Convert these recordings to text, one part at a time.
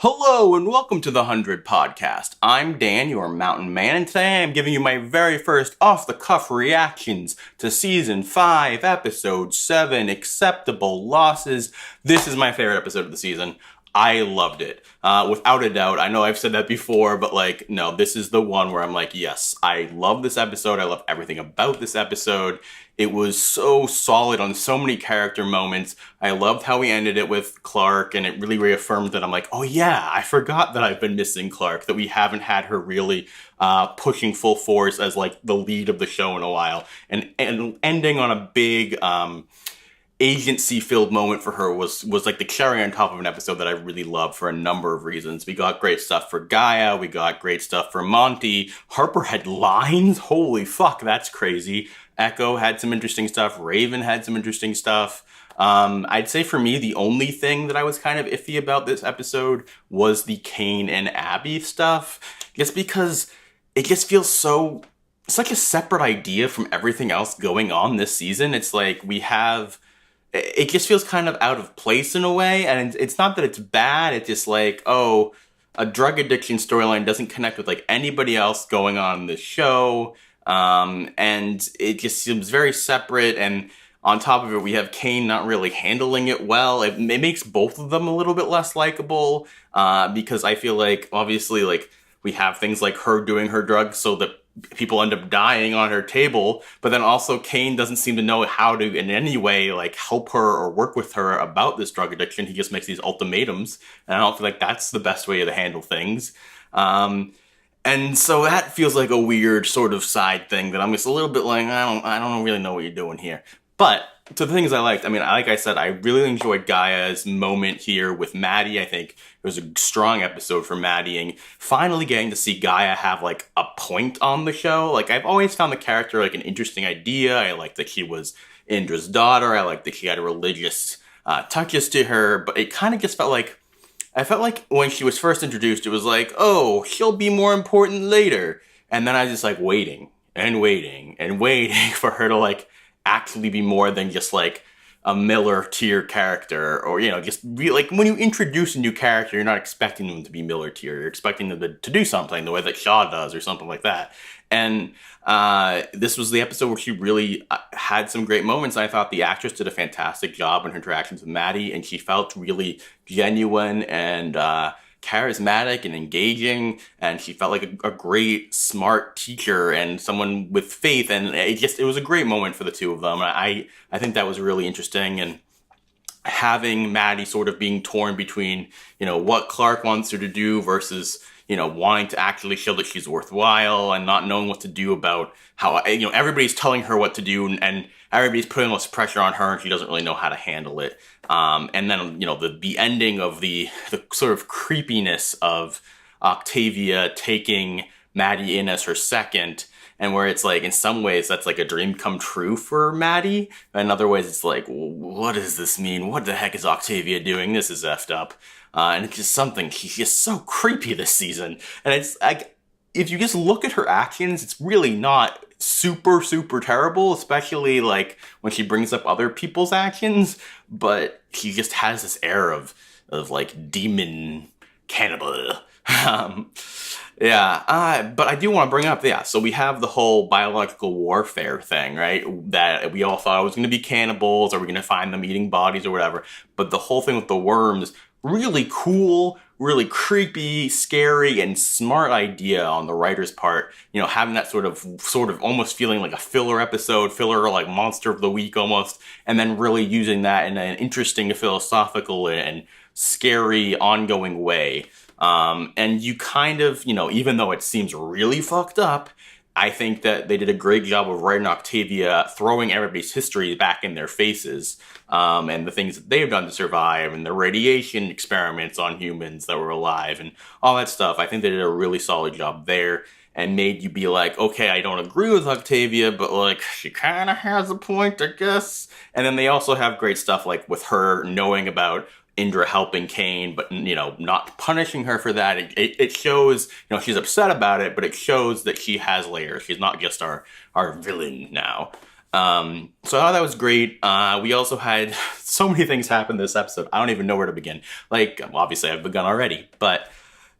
Hello and welcome to the 100 Podcast. I'm Dan, your mountain man, and today I'm giving you my very first off-the-cuff reactions to Season 5, Episode 7, Acceptable Losses. This is my favorite episode of the season. I loved it. Without a doubt. I know I've said that before, but no, this is the one where I'm like, yes, I love this episode. I love everything about this episode. It was so solid on so many character moments. I loved how we ended it with Clark, and it really reaffirmed that I'm like, oh yeah, I forgot that I've been missing Clark, that we haven't had her really pushing full force as like the lead of the show in a while. And ending on a big agency-filled moment for her was like the cherry on top of an episode that I really loved for a number of reasons. We got great stuff for Gaia, we got great stuff for Monty. Harper had lines? Holy fuck, that's crazy. Echo had some interesting stuff. Raven had some interesting stuff. I'd say for me, the only thing that I was kind of iffy about this episode was the Kane and Abby stuff. Just because it just feels so... It's like a separate idea from everything else going on this season. It's like we have... It just feels kind of out of place in a way, and it's not that it's bad, it's just like, oh, a drug addiction storyline doesn't connect with like anybody else going on in the show, and it just seems very separate, and on top of it, we have Kane not really handling it well. It makes both of them a little bit less likable, because I feel like, obviously, like, we have things like her doing her drugs so that people end up dying on her table, but then also Kane doesn't seem to know how to in any way like help her or work with her about this drug addiction. He just makes these ultimatums, and I don't feel like that's the best way to handle things. And so that feels like a weird sort of side thing that I'm just a little bit like, I don't really know what you're doing here. But to the things I liked, I mean, like I said, I really enjoyed Gaia's moment here with Maddie. I think it was a strong episode for Maddie, and finally getting to see Gaia have like a point on the show. Like, I've always found the character like an interesting idea. I liked that she was Indra's daughter. I liked that she had religious touches to her, but it kind of just felt like, I felt like when she was first introduced, it was like, oh, she'll be more important later. And then I was just like waiting and waiting and waiting for her to like actually be more than just like a Miller tier character, or just be like, when you introduce a new character, you're not expecting them to be Miller tier. You're expecting them to do something the way that Shaw does or something like that. And this was the episode where she really had some great moments. I thought the actress did a fantastic job in her interactions with Maddie, and she felt really genuine and charismatic and engaging, and she felt like a great, smart teacher and someone with faith, and it was a great moment for the two of them. I think that was really interesting, and having Maddie sort of being torn between, what Clark wants her to do versus, wanting to actually show that she's worthwhile, and not knowing what to do about how, everybody's telling her what to do, and everybody's putting less pressure on her, and she doesn't really know how to handle it. And then, the ending of the sort of creepiness of Octavia taking Maddie in as her second, and where it's like, in some ways, that's like a dream come true for Maddie. In other ways, it's like, what does this mean? What the heck is Octavia doing? This is effed up. And it's just something, she's just so creepy this season. And it's like, if you just look at her actions, it's really not super, super terrible, especially like when she brings up other people's actions, but she just has this air of like demon cannibal. But I do want to bring up, so we have the whole biological warfare thing, right? That we all thought it was going to be cannibals, or we're going to find them eating bodies or whatever. But the whole thing with the worms, really cool, really creepy, scary, and smart idea on the writer's part. Having that sort of almost feeling like a filler episode, filler like monster of the week almost, and then really using that in an interesting, philosophical, and scary, ongoing way. And you kind of, even though it seems really fucked up, I think that they did a great job of writing Octavia, throwing everybody's history back in their faces, and the things that they've done to survive, and the radiation experiments on humans that were alive, and all that stuff. I think they did a really solid job there, and made you be like, okay, I don't agree with Octavia, but like, she kind of has a point, I guess. And then they also have great stuff like with her knowing about Indra helping Kane, but not punishing her for that. It shows, she's upset about it, but it shows that she has layers. She's not just our villain now. So I thought that was great. We also had so many things happen this episode. I don't even know where to begin. Like, obviously I've begun already, but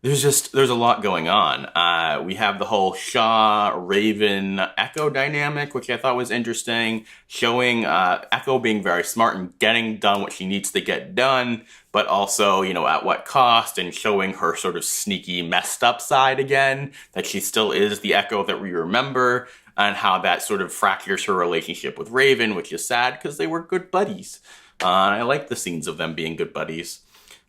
there's a lot going on. We have the whole Shaw Raven Echo dynamic, which I thought was interesting, showing Echo being very smart and getting done what she needs to get done, but also, at what cost, and showing her sort of sneaky, messed up side again, that she still is the Echo that we remember, and how that sort of fractures her relationship with Raven, which is sad because they were good buddies. And I like the scenes of them being good buddies.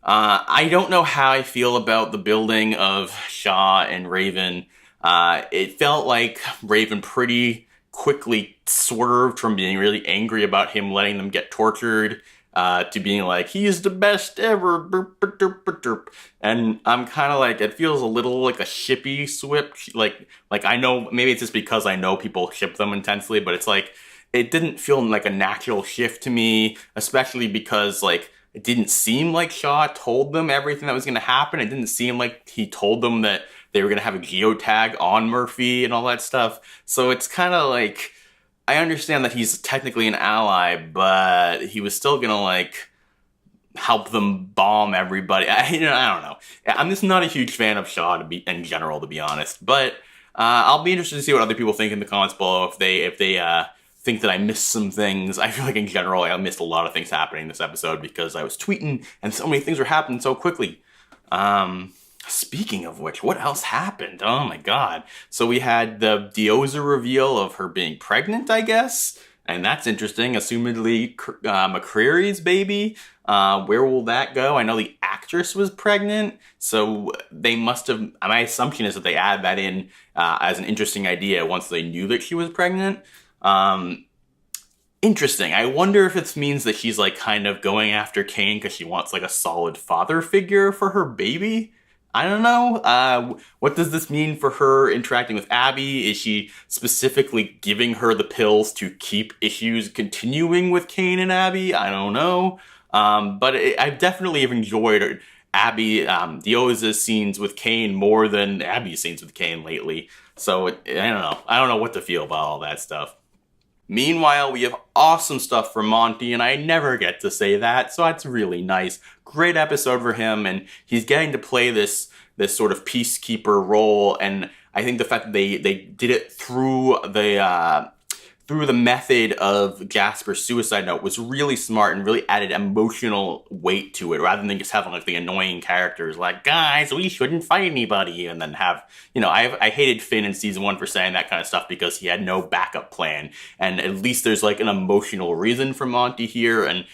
I don't know how I feel about the building of Shaw and Raven. It felt like Raven pretty quickly swerved from being really angry about him letting them get tortured to being like, he is the best ever. Burp, burp, burp, burp, burp. And I'm kind of like, it feels a little like a shippy swip. Like I know, maybe it's just because I know people ship them intensely, but it's like, it didn't feel like a natural shift to me, especially because like, it didn't seem like Shaw told them everything that was going to happen. It didn't seem like he told them that they were going to have a geotag on Murphy and all that stuff. So it's kind of like, I understand that he's technically an ally, but he was still going to like help them bomb everybody. I don't know. I'm just not a huge fan of Shaw in general, to be honest. But I'll be interested to see what other people think in the comments below if they think that I missed some things. I feel like in general I missed a lot of things happening this episode because I was tweeting and so many things were happening so quickly. Speaking of which, what else happened? Oh my god. So we had the Dioza reveal of her being pregnant, I guess. And that's interesting. Assumedly McCreary's baby. Where will that go? I know the actress was pregnant, so they must have... My assumption is that they add that in as an interesting idea once they knew that she was pregnant. Interesting. I wonder if it means that she's like kind of going after Kane because she wants like a solid father figure for her baby. I don't know. What does this mean for her interacting with Abby? Is she specifically giving her the pills to keep issues continuing with Kane and Abby? I don't know. But I definitely have enjoyed Abby, Dioza's scenes with Kane more than Abby's scenes with Kane lately. So I don't know. I don't know what to feel about all that stuff. Meanwhile, we have awesome stuff for Monty, and I never get to say that, so that's really nice. Great episode for him, and he's getting to play this sort of peacekeeper role, and I think the fact that they did it through the method of Jasper's suicide note was really smart and really added emotional weight to it, rather than just having like the annoying characters like, guys, we shouldn't fight anybody, and then have, I hated Finn in season 1 for saying that kind of stuff because he had no backup plan, and at least there's like an emotional reason for Monty here, and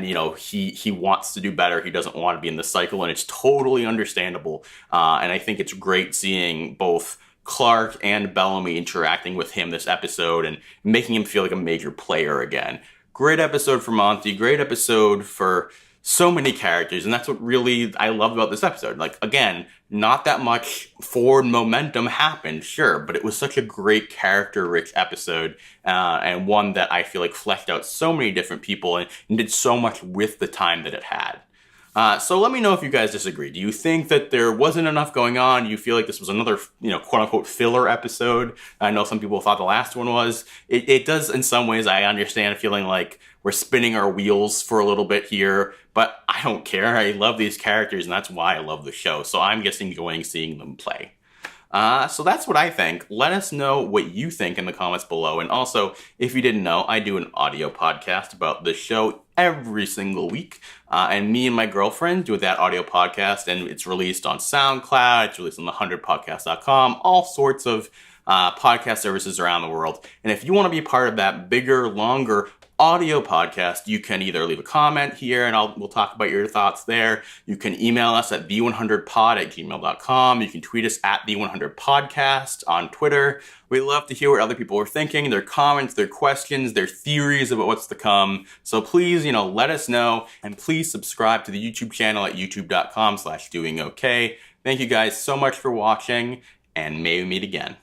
he wants to do better. He doesn't want to be in the cycle, and it's totally understandable. And I think it's great seeing both Clark and Bellamy interacting with him this episode and making him feel like a major player again. Great episode for Monty, great episode for so many characters, and that's what really I love about this episode. Like, again, not that much forward momentum happened, sure, but it was such a great character-rich episode, and one that I feel like fleshed out so many different people and did so much with the time that it had. So let me know if you guys disagree. Do you think that there wasn't enough going on? Do you feel like this was another, quote-unquote filler episode? I know some people thought the last one was. It does, in some ways, I understand feeling like we're spinning our wheels for a little bit here, but I don't care. I love these characters, and that's why I love the show. So I'm just enjoying seeing them play. So that's what I think. Let us know what you think in the comments below. And also, if you didn't know, I do an audio podcast about the show every single week. And me and my girlfriend do that audio podcast, and it's released on SoundCloud, it's released on the100podcast.com, all sorts of podcast services around the world. And if you want to be a part of that bigger, longer audio podcast, you can either leave a comment here and we'll talk about your thoughts there. You can email us at the100pod@gmail.com. You can tweet us at the100podcast on Twitter. We love to hear what other people are thinking, their comments, their questions, their theories about what's to come. So please, let us know, and please subscribe to the YouTube channel at youtube.com/doingok. Thank you guys so much for watching, and may we meet again.